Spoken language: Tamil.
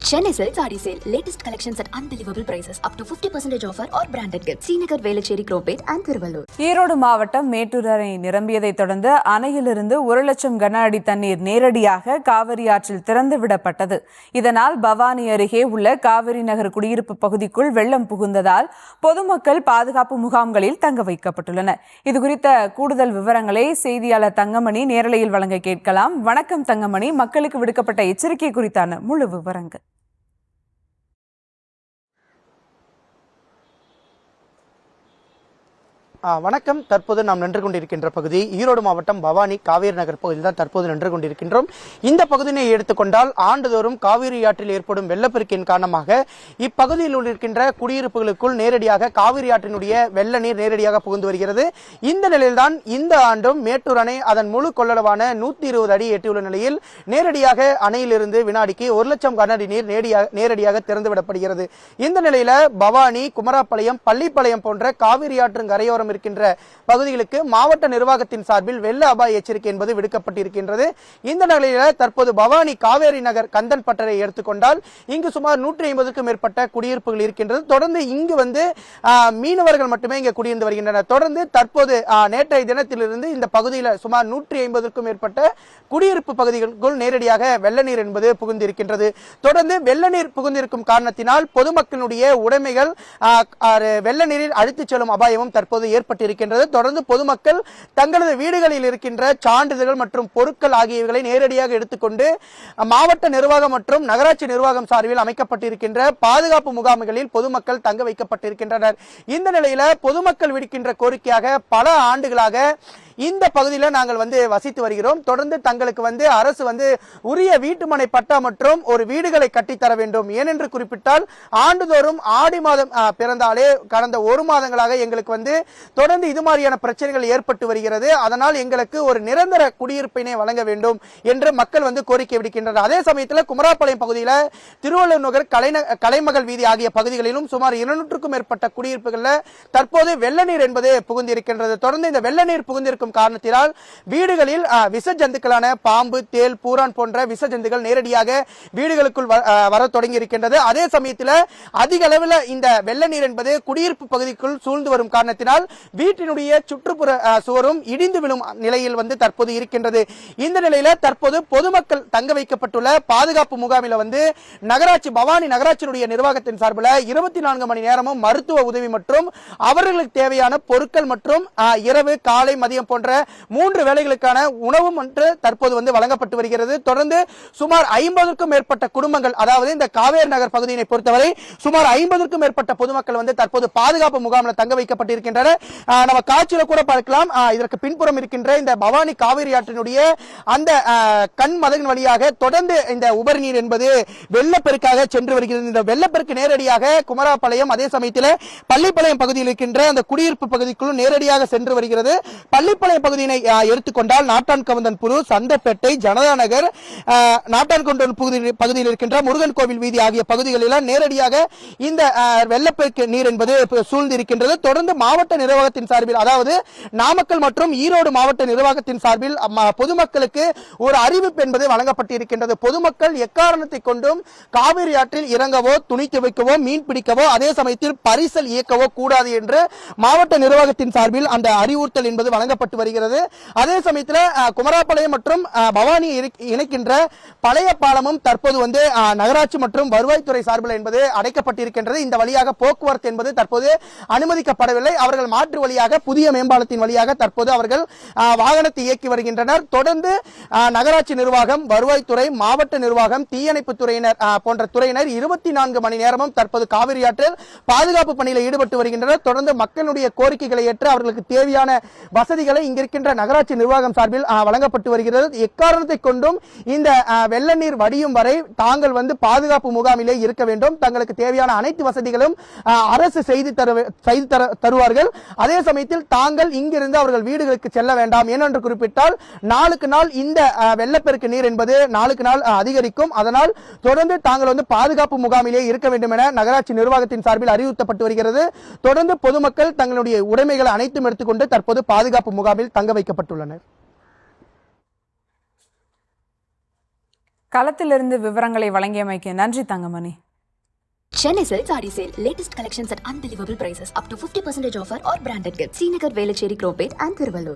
Chennai Silk Saree Sale. Latest collections at unbelievable prices. Up to 50% offer or branded gifts. Srinagar, Velachery, Cropate and Thiruvallur. Erode மாவட்டம் மேட்டூர் அணை நிரம்பியதை தொடர்ந்து அணையிலிருந்து 1,00,000 கன அடி தண்ணீர் நேரடியாக காவிரி ஆற்றில் திறந்து விடப்பட்டது. இதனால் பவானி அருகே உள்ள காவிரி நகர் குடியிருப்பு பகுதிக்குள் வெள்ளம் புகுந்ததால் பொதுமக்கள் பாதுகாப்பு முகாம்களில் தங்க வைக்கப்பட்டுள்ளனர். இதுகுறித்த கூடுதல் விவரங்களை செய்தியாளர் தங்கமணி நேரலையில் வழங்க கேட்கலாம். வணக்கம் தங்கமணி, மக்களுக்கு விடுக்கப்பட்ட எச்சரிக்கை குறித்தான முழு விவரங்கள். வணக்கம். தற்போது நாம் நின்று கொண்டிருக்கின்ற பகுதி ஈரோடு மாவட்டம் பவானி காவேரி நகர் பகுதியில் தான் தற்போது நின்று கொண்டிருக்கின்றோம். இந்த பகுதியை எடுத்துக்கொண்டால் ஆண்டுதோறும் காவிரி ஆற்றில் ஏற்படும் வெள்ளப்பெருக்கின் காரணமாக இப்பகுதியில் இருக்கின்ற குடியிருப்புகளுக்குள் நேரடியாக காவிரி ஆற்றினுடைய வெள்ள நீர் நேரடியாக புகுந்து வருகிறது. இந்த நிலையில்தான் இந்த ஆண்டும் மேட்டூர் அணை அதன் முழு கொள்ளளவான 120 அடி எட்டியுள்ள நிலையில் நேரடியாக அணையிலிருந்து வினாடிக்கு 1,00,000 கன அடி நீர் நேரடியாக திறந்துவிடப்படுகிறது. இந்த நிலையில பவானி, குமராப்பாளையம், பள்ளிப்பாளையம் போன்ற காவிரி ஆற்றின் கரையோரம் இருக்கின்ற பகுதிகளுக்கு மாவட்ட நிர்வாகத்தின் சார்பில் வெள்ள அபாய எச்சரிக்கை என்பது விடுக்கப்பட்டிருக்கின்றது. இந்த நிலையில தற்போது பவானி காவேரி நகர் கந்தன் பட்டறை எடுத்துக்கொண்டால் இங்கு சுமார் 150க்கும் மேற்பட்ட குடியிருப்புகள் இருக்கின்றது. தொடர்ந்து இங்கு மீனவர்கள் மட்டுமே இங்கு குடியிருந்து வருகின்றனர். தொடர்ந்து தற்போது நேற்றைய தினத்திலிருந்து இந்த பகுதியில் சுமார் 150க்கும் மேற்பட்ட குடியிருப்பு பகுதிகளுக்குள் நேரடியாக வெள்ள நீர் என்பது புகுந்திருக்கின்றது. தொடர்ந்து வெள்ள நீர் புகுந்திருக்கும் காரணத்தினால் பொதுமக்களுடைய உடைமைகள் வெள்ள நீரில் அழுத்திச் செல்லும் அபாயமும் தற்போது ஏற்பட்டிருக்கின்றது. தொடர்ந்து பொதுமக்கள் தங்களது வீடுகளில் இருக்கின்ற சான்றிதழ்கள் மற்றும் பொருட்கள் ஆகியவைகளை நேரடியாக எடுத்துக்கொண்டு மாவட்ட நிர்வாகம் மற்றும் நகராட்சி நிர்வாகம் சார்பில் அமைக்கப்பட்டிருக்கின்ற பாதுகாப்பு முகாம்களில் பொதுமக்கள் தங்க வைக்கப்பட்டிருக்கின்றனர். இந்த நிலையில பொதுமக்கள் விடுக்கின்ற கோரிக்கையாக பல ஆண்டுகளாக இந்த பகுதியில் நாங்கள் வசித்து வருகிறோம். தொடர்ந்து தங்களுக்கு அரசு உரிய வீட்டுமனை பட்டா மற்றும் ஒரு வீடுகளை கட்டித்தர வேண்டும். ஏனென்று குறிப்பிட்டால் ஆண்டுதோறும் ஆடி மாதம் பிறந்தாலே கடந்த 1 மாதங்களாக எங்களுக்கு தொடர்ந்து இது மாதிரியான பிரச்சனைகள் ஏற்பட்டு வருகிறது. அதனால் எங்களுக்கு ஒரு நிரந்தர குடியிருப்பினை வழங்க வேண்டும் என்று மக்கள் கோரிக்கை விடுக்கின்றனர். அதே சமயத்தில் குமராப்பாளையம் பகுதியில் திருவள்ளூர் நகர், கலைமகள் வீதி ஆகிய பகுதிகளிலும் சுமார் 200க்கும் மேற்பட்ட குடியிருப்புகளில் தற்போது வெள்ள நீர் என்பது புகுந்திருக்கின்றது. தொடர்ந்து இந்த வெள்ள நீர் புகுந்திருக்கும் காரணத்தினால் வீடுகளில் விஷ ஜந்துக்களான பாம்பு, தேல், பூரான் போன்ற விஷ ஜந்துகள் நேரடியாக வீடுகளுக்குள் வர தொடங்கி இருக்கின்றது. அதே சமயத்தில் அதிக அளவில் இந்த வெள்ள நீர் என்பது குடியிருப்பு பகுதிக்குள் சூழ்ந்து வரும் காரணத்தினால் வீட்டினுடைய சுற்றுப்புற சுவரும் இடிந்து விழும் நிலையில் தற்போது இருக்கின்றது. இந்த நிலையில தற்போது பொதுமக்கள் தங்க வைக்கப்பட்டுள்ள பாதுகாப்பு முகாமில் நகராட்சி பவானி நகராட்சியினுடைய நிர்வாகத்தின் சார்பில் 24 மணி நேரமும் மருத்துவ உதவி மற்றும் அவர்களுக்கு தேவையான பொருட்கள் மற்றும் இரவு, காலை, மதியம் போன்ற 3 வேளைகளுக்கான உணவும் தற்போது வழங்கப்பட்டு வருகிறது. தொடர்ந்து சுமார் 50க்கும் மேற்பட்ட குடும்பங்கள், அதாவது இந்த காவேரி நகர் பகுதியை பொறுத்தவரை சுமார் 50க்கும் மேற்பட்ட பொதுமக்கள் தற்போது பாதுகாப்பு முகாமில் தங்க வைக்கப்பட்டிருக்கின்றனர். நம்ம காட்சியில கூட பார்க்கலாம். இதற்கு பின்புறம் இருக்கின்ற இந்த பவானி காவிரி ஆற்றினுடைய அந்த கண் மதகின் வழியாக தொடர்ந்து இந்த உபரி நீர் என்பது வெள்ளப்பெருக்காக சென்று வருகிறது. இந்த வெள்ளப்பெருக்கு நேரடியாக குமராப்பாளையம், அதே சமயத்தில் பள்ளிப்பாளையம் பகுதியில் இருக்கின்ற அந்த குடியிருப்பு பகுதிக்குள் நேரடியாக சென்று வருகிறது. பள்ளிப்பாளையம் பகுதியை எடுத்துக்கொண்டால் நாட்டான்கவுந்தன்புரு, சந்தப்பேட்டை, ஜனதா நகர், நாட்டான்கவுந்தன் பகுதியில் இருக்கின்ற முருகன் கோவில் வீதி ஆகிய பகுதிகளில் நேரடியாக இந்த வெள்ளப்பெருக்கு நீர் என்பது சூழ்ந்திருக்கின்றது. தொடர்ந்து மாவட்ட நிர்வாகத்தின் சார்பில், அதாவது நாமக்கல் மற்றும் ஈரோடு மாவட்ட நிர்வாகத்தின் சார்பில் பொதுமக்களுக்கு ஒரு அறிவிப்பு என்பது வழங்கப்பட்டிருக்கின்றது. பொதுமக்கள் எக்காரணத்தை கொண்டும் காவிரி ஆற்றில் இறங்கவோ, துணி துவைக்கவோ, மீன் பிடிக்கவோ, அதே சமயத்தில் பரிசல் இயக்கவோ கூடாது என்று மாவட்ட நிர்வாகத்தின் சார்பில் அந்த அறிவுறுத்தல் என்பது வழங்கப்பட்டு வருகிறது. அதே சமயத்தில் குமராப்பாளையம் மற்றும் பவானி இணைக்கின்ற பழைய பாலமும் தற்போது நகராட்சி மற்றும் வருவாய்த்துறை சார்பில் என்பது அடைக்கப்பட்டிருக்கின்றது. இந்த வழியாக போக்குவரத்து என்பது தற்போது அனுமதிக்கப்படவில்லை. அவர்கள் மாற்று வழியாக புதிய மேம்பாலத்தின் வழியாக தற்போது அவர்கள் வாகனத்தை இயக்கி வருகின்றனர். தொடர்ந்து நகராட்சி நிர்வாகம், வருவாய்த்துறை, மாவட்ட நிர்வாகம், தீயணைப்பு துறையினர் போன்ற துறையினர் 24 மணி நேரமும் தற்போது காவிரி ஆற்றில் பாதுகாப்பு பணியில் ஈடுபட்டு வருகின்றனர். தொடர்ந்து மக்களுடைய கோரிக்கைகளை ஏற்று அவர்களுக்கு தேவையான வசதிகளை இங்கிருக்கின்ற நகராட்சி நிர்வாகம் சார்பில் வழங்கப்பட்டு வருகிறது. எக்காரணத்தை கொண்டும் இந்த வெள்ள நீர் வடியும் வரை தாங்கள் பாதுகாப்பு முகாமிலே இருக்க வேண்டும். தங்களுக்கு தேவையான அனைத்து வசதிகளும் அரசு செய்து தருவார்கள். அதே சமயத்தில் தாங்கள் இங்கிருந்து அவர்கள் வீடுகளுக்கு செல்ல வேண்டாம். ஏனென்று குறிப்பிட்டால் நாளுக்கு நாள் இந்த வெள்ளப்பெருக்கு நீர் என்பது நாளுக்கு நாள் அதிகரிக்கும். அதனால் தொடர்ந்து தாங்கள் பாதுகாப்பு முகாமிலே இருக்க வேண்டும் என நகராட்சி நிர்வாகத்தின் சார்பில் அறிவுறுத்தப்பட்டு வருகிறது. தொடர்ந்து பொதுமக்கள் தங்களுடைய உடைமைகளை அனைத்தும் எடுத்துக்கொண்டு தற்போது பாதுகாப்பு முகாமில் தங்க வைக்கப்பட்டுள்ளனர். களத்திலிருந்து விவரங்களை வழங்கியமைக்கு நன்றி Thangamani. Chennai Silk Saree Sale. Latest collections at unbelievable prices. Up to 50% offer or branded gifts. Srinagar, Velachery, Cropate and Thiruvallur.